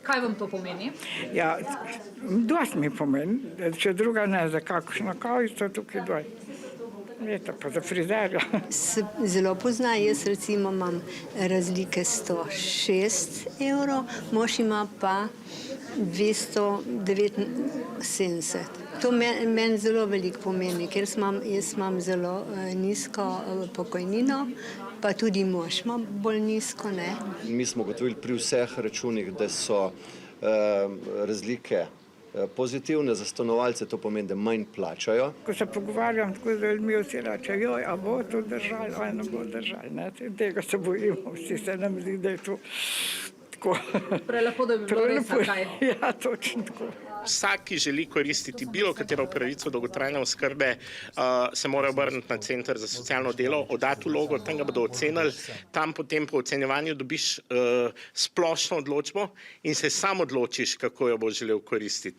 Kaj vam to pomeni? Ja, dosti mi pomeni, če druga ne, za kakšno kavico tukaj doj. Veste, pa za frizerja. Se zelo pozna, jaz recimo imam razlike 106 evrov, mož ima pa 279. To meni zelo veliko pomeni, ker jaz imam zelo nizko pokojnino, pa tudi mož ima bolj nizko, ne. Mi smo ugotovili pri vseh računih, da so razlike pozitivne za stanovalce, to pomeni, da manj plačajo. Ko se pogovarjam tako z ljudmi, vsi reče, joj, a bo to držalo, a ne bo držalo, ne. Tega se bojimo, vsi se nam zdi, da je to tako. Prelepo, da bi bilo res, kaj? Ja, točno tako. Vsak, ki želi koristiti bilo katero pravico dolgotrajne oskrbe, se mora obrniti na Center za socialno delo, oddati vlogo, tam ga bodo ocenili, tam potem po ocenjevanju dobiš splošno odločbo in se sam odločiš, kako jo boš želel koristiti.